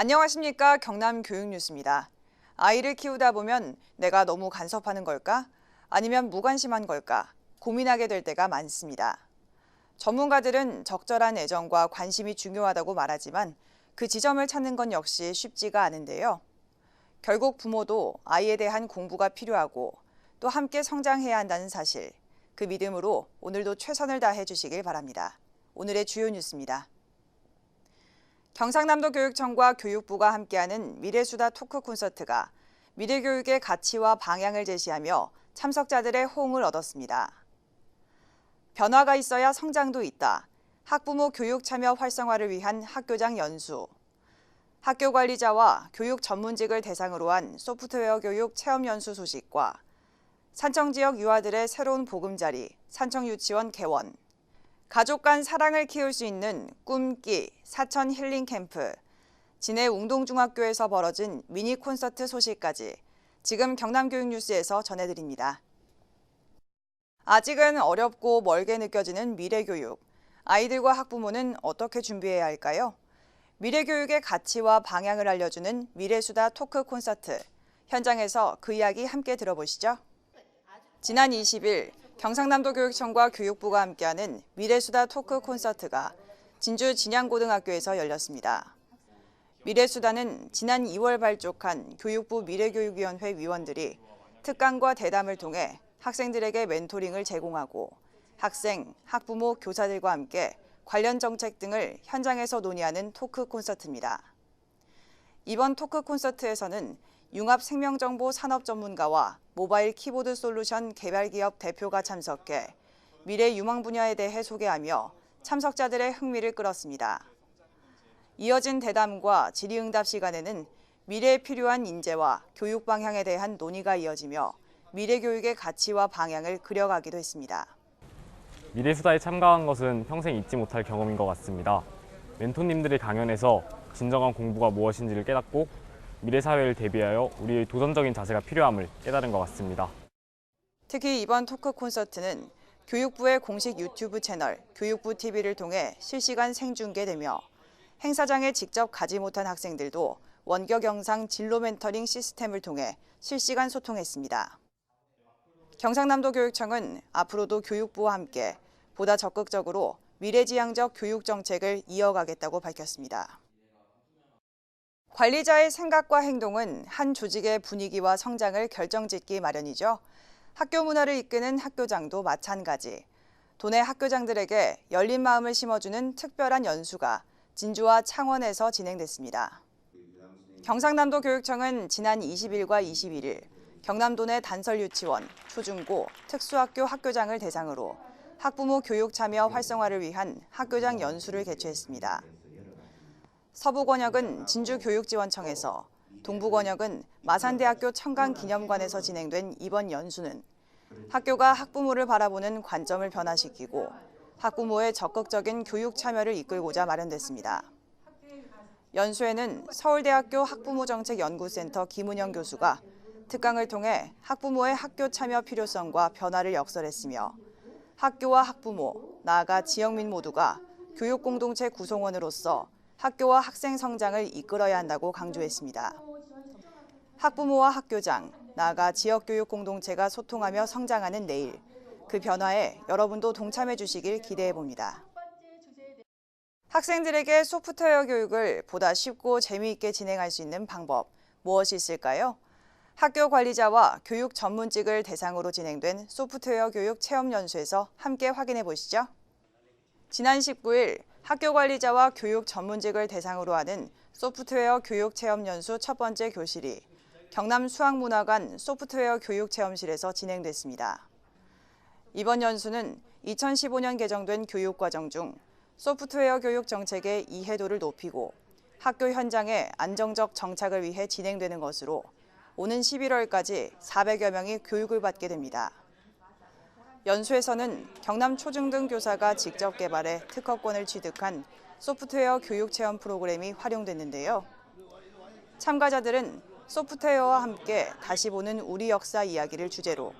안녕하십니까. 경남 교육뉴스입니다. 아이를 키우다 보면 내가 너무 간섭하는 걸까? 아니면 무관심한 걸까? 고민하게 될 때가 많습니다. 전문가들은 적절한 애정과 관심이 중요하다고 말하지만 그 지점을 찾는 건 역시 쉽지가 않은데요. 결국 부모도 아이에 대한 공부가 필요하고 또 함께 성장해야 한다는 사실, 그 믿음으로 오늘도 최선을 다해 주시길 바랍니다. 오늘의 주요 뉴스입니다. 경상남도 교육청과 교육부가 함께하는 미래수다 토크 콘서트가 미래교육의 가치와 방향을 제시하며 참석자들의 호응을 얻었습니다. 변화가 있어야 성장도 있다. 학부모 교육 참여 활성화를 위한 학교장 연수. 학교 관리자와 교육 전문직을 대상으로 한 소프트웨어 교육 체험 연수 소식과 산청 지역 유아들의 새로운 보금자리, 산청 유치원 개원. 가족 간 사랑을 키울 수 있는 꿈기 사천 힐링 캠프, 진해 웅동중학교에서 벌어진 미니 콘서트 소식까지 지금 경남교육뉴스에서 전해드립니다. 아직은 어렵고 멀게 느껴지는 미래교육. 아이들과 학부모는 어떻게 준비해야 할까요? 미래교육의 가치와 방향을 알려주는 미래수다 토크 콘서트. 현장에서 그 이야기 함께 들어보시죠. 지난 20일 경상남도 교육청과 교육부가 함께하는 미래수다 토크 콘서트가 진주 진양고등학교에서 열렸습니다. 미래수다는 지난 2월 발족한 교육부 미래교육위원회 위원들이 특강과 대담을 통해 학생들에게 멘토링을 제공하고 학생, 학부모, 교사들과 함께 관련 정책 등을 현장에서 논의하는 토크 콘서트입니다. 이번 토크 콘서트에서는 융합생명정보 산업 전문가와 모바일 키보드 솔루션 개발기업 대표가 참석해 미래 유망 분야에 대해 소개하며 참석자들의 흥미를 끌었습니다. 이어진 대담과 질의응답 시간에는 미래에 필요한 인재와 교육 방향에 대한 논의가 이어지며 미래교육의 가치와 방향을 그려가기도 했습니다. 미래수다에 참가한 것은 평생 잊지 못할 경험인 것 같습니다. 멘토님들의 강연에서 진정한 공부가 무엇인지를 깨닫고 미래 사회를 대비하여 우리의 도전적인 자세가 필요함을 깨달은 것 같습니다. 특히 이번 토크 콘서트는 교육부의 공식 유튜브 채널 교육부 TV를 통해 실시간 생중계되며 행사장에 직접 가지 못한 학생들도 원격 영상 진로 멘터링 시스템을 통해 실시간 소통했습니다. 경상남도 교육청은 앞으로도 교육부와 함께 보다 적극적으로 미래지향적 교육 정책을 이어가겠다고 밝혔습니다. 관리자의 생각과 행동은 한 조직의 분위기와 성장을 결정짓기 마련이죠. 학교 문화를 이끄는 학교장도 마찬가지. 도내 학교장들에게 열린 마음을 심어주는 특별한 연수가 진주와 창원에서 진행됐습니다. 경상남도 교육청은 지난 20일과 21일 경남도 내 단설 유치원, 초중고, 특수학교 학교장을 대상으로 학부모 교육 참여 활성화를 위한 학교장 연수를 개최했습니다. 서부권역은 진주교육지원청에서, 동부권역은 마산대학교 청강기념관에서 진행된 이번 연수는 학교가 학부모를 바라보는 관점을 변화시키고 학부모의 적극적인 교육 참여를 이끌고자 마련됐습니다. 연수에는 서울대학교 학부모정책연구센터 김은영 교수가 특강을 통해 학부모의 학교 참여 필요성과 변화를 역설했으며 학교와 학부모, 나아가 지역민 모두가 교육 공동체 구성원으로서 학교와 학생 성장을 이끌어야 한다고 강조했습니다. 학부모와 학교장, 나아가 지역교육 공동체가 소통하며 성장하는 내일, 그 변화에 여러분도 동참해 주시길 기대해 봅니다. 학생들에게 소프트웨어 교육을 보다 쉽고 재미있게 진행할 수 있는 방법, 무엇이 있을까요? 학교 관리자와 교육 전문직을 대상으로 진행된 소프트웨어 교육 체험 연수에서 함께 확인해 보시죠. 지난 19일 학교 관리자와 교육 전문직을 대상으로 하는 소프트웨어 교육 체험 연수 첫 번째 교실이 경남 수학문화관 소프트웨어 교육 체험실에서 진행됐습니다. 이번 연수는 2015년 개정된 교육과정 중 소프트웨어 교육 정책의 이해도를 높이고 학교 현장의 안정적 정착을 위해 진행되는 것으로 오는 11월까지 400여 명이 교육을 받게 됩니다. 연수에서는 경남 초중등 교사가 직접 개발해 특허권을 취득한 소프트웨어 교육 체험 프로그램이 활용됐는데요. 참가자들은 소프트웨어와 함께 다시 보는 우리 역사 이야기를 주제로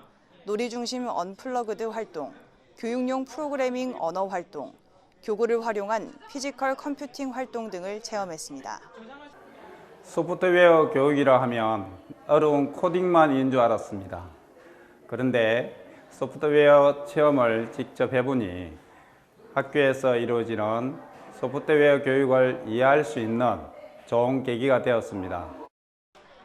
놀이 중심 언플러그드 활동, 교육용 프로그래밍 언어 활동, 교구를 활용한 피지컬 컴퓨팅 활동 등을 체험했습니다. 소프트웨어 교육이라 하면 어려운 코딩만인 줄 알았습니다. 그런데 소프트웨어 체험을 직접 해보니 학교에서 이루어지는 소프트웨어 교육을 이해할 수 있는 좋은 계기가 되었습니다.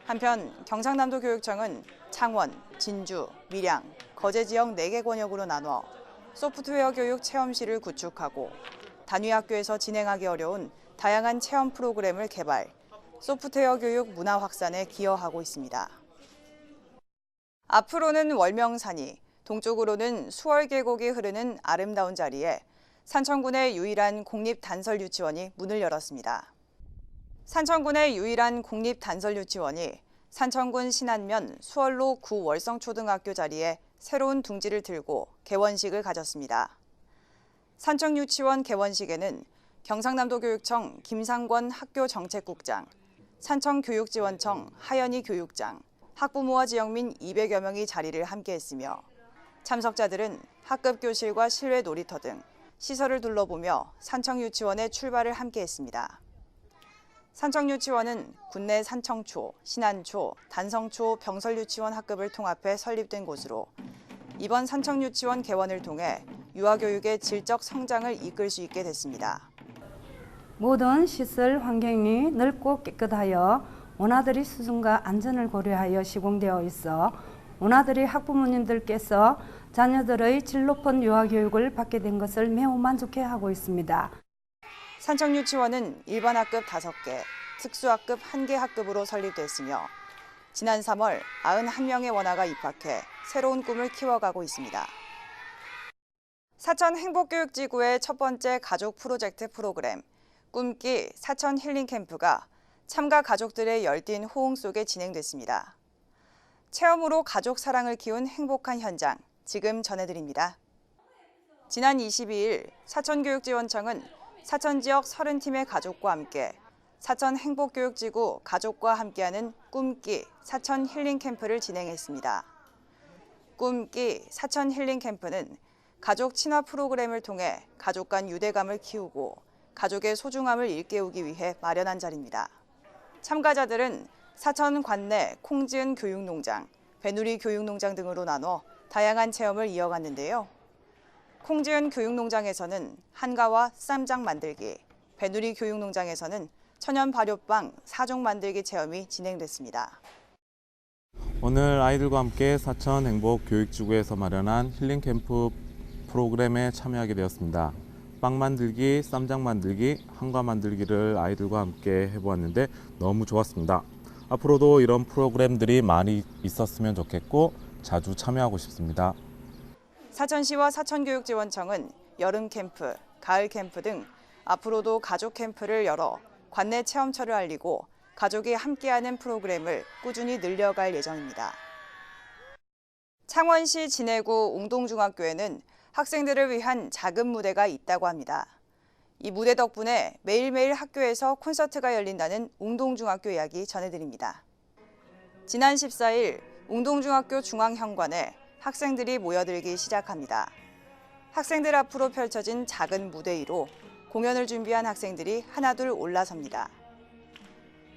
한편 경상남도 교육청은 창원, 진주, 밀양, 거제 지역 4개 권역으로 나눠 소프트웨어 교육 체험실을 구축하고 단위 학교에서 진행하기 어려운 다양한 체험 프로그램을 개발, 소프트웨어 교육 문화 확산에 기여하고 있습니다. 앞으로는 월명산이, 동쪽으로는 수월 계곡이 흐르는 아름다운 자리에 산청군의 유일한 공립단설유치원이 문을 열었습니다. 산청군의 유일한 공립단설유치원이 산청군 신안면 수월로 구월성초등학교 자리에 새로운 둥지를 틀고 개원식을 가졌습니다. 산청유치원 개원식에는 경상남도 교육청 김상권 학교정책국장, 산청교육지원청 하연희 교육장, 학부모와 지역민 200여 명이 자리를 함께했으며 참석자들은 학급 교실과 실외 놀이터 등 시설을 둘러보며 산청유치원의 출발을 함께했습니다. 산청유치원은 군내 산청초, 신안초, 단성초 병설유치원 학급을 통합해 설립된 곳으로 이번 산청유치원 개원을 통해 유아교육의 질적 성장을 이끌 수 있게 됐습니다. 모든 시설 환경이 넓고 깨끗하여 원아들이 수준과 안전을 고려하여 시공되어 있어 원아들이 학부모님들께서 자녀들의 질 높은 유아교육을 받게 된 것을 매우 만족해하고 있습니다. 산청유치원은 일반 학급 5개, 특수학급 1개 학급으로 설립됐으며 지난 3월 91명의 원아가 입학해 새로운 꿈을 키워가고 있습니다. 사천 행복교육지구의 첫 번째 가족 프로젝트 프로그램 꿈기 사천 힐링 캠프가 참가 가족들의 열띤 호응 속에 진행됐습니다. 체험으로 가족 사랑을 키운 행복한 현장, 지금 전해드립니다. 지난 22일 사천교육지원청은 사천 지역 30팀의 가족과 함께 사천 행복교육지구 가족과 함께하는 꿈기 사천 힐링 캠프를 진행했습니다. 꿈기 사천 힐링 캠프는 가족 친화 프로그램을 통해 가족 간 유대감을 키우고 가족의 소중함을 일깨우기 위해 마련한 자리입니다. 참가자들은 사천 관내 콩지은 교육농장, 배누리 교육농장 등으로 나눠 다양한 체험을 이어갔는데요. 콩지은 교육농장에서는 한가와 쌈장 만들기, 배누리 교육농장에서는 천연 발효빵 4종 만들기 체험이 진행됐습니다. 오늘 아이들과 함께 사천 행복교육지구에서 마련한 힐링 캠프 프로그램에 참여하게 되었습니다. 빵 만들기, 쌈장 만들기, 한과 만들기를 아이들과 함께 해보았는데 너무 좋았습니다. 앞으로도 이런 프로그램들이 많이 있었으면 좋겠고 자주 참여하고 싶습니다. 사천시와 사천교육지원청은 여름 캠프, 가을 캠프 등 앞으로도 가족 캠프를 열어 관내 체험처를 알리고 가족이 함께하는 프로그램을 꾸준히 늘려갈 예정입니다. 창원시 진해구 웅동중학교에는 학생들을 위한 작은 무대가 있다고 합니다. 이 무대 덕분에 매일매일 학교에서 콘서트가 열린다는 웅동중학교 이야기 전해드립니다. 지난 14일 웅동중학교 중앙현관에 학생들이 모여들기 시작합니다. 학생들 앞으로 펼쳐진 작은 무대 위로 공연을 준비한 학생들이 하나둘 올라섭니다.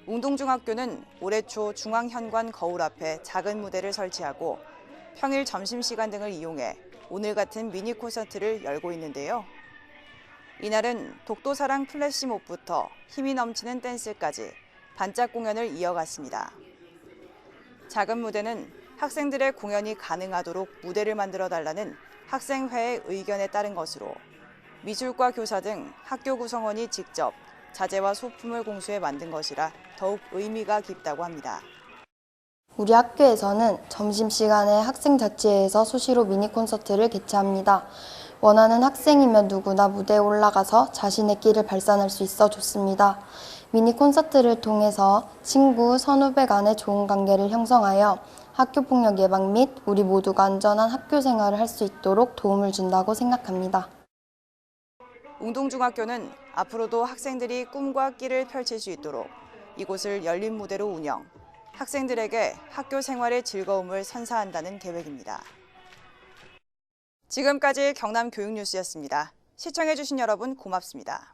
웅동중학교는 올해 초 중앙현관 거울 앞에 작은 무대를 설치하고 평일 점심시간 등을 이용해 오늘 같은 미니 콘서트를 열고 있는데요. 이날은 독도사랑 플래시몹부터 힘이 넘치는 댄스까지 반짝 공연을 이어갔습니다. 작은 무대는 학생들의 공연이 가능하도록 무대를 만들어 달라는 학생회의 의견에 따른 것으로 미술과 교사 등 학교 구성원이 직접 자재와 소품을 공수해 만든 것이라 더욱 의미가 깊다고 합니다. 우리 학교에서는 점심시간에 학생자치회에서 수시로 미니 콘서트를 개최합니다. 원하는 학생이면 누구나 무대에 올라가서 자신의 끼를 발산할 수 있어 좋습니다. 미니 콘서트를 통해서 친구, 선후배 간의 좋은 관계를 형성하여 학교폭력 예방 및 우리 모두가 안전한 학교 생활을 할 수 있도록 도움을 준다고 생각합니다. 웅동중학교는 앞으로도 학생들이 꿈과 끼를 펼칠 수 있도록 이곳을 열린 무대로 운영, 학생들에게 학교 생활의 즐거움을 선사한다는 계획입니다. 지금까지 경남교육뉴스였습니다. 시청해주신 여러분 고맙습니다.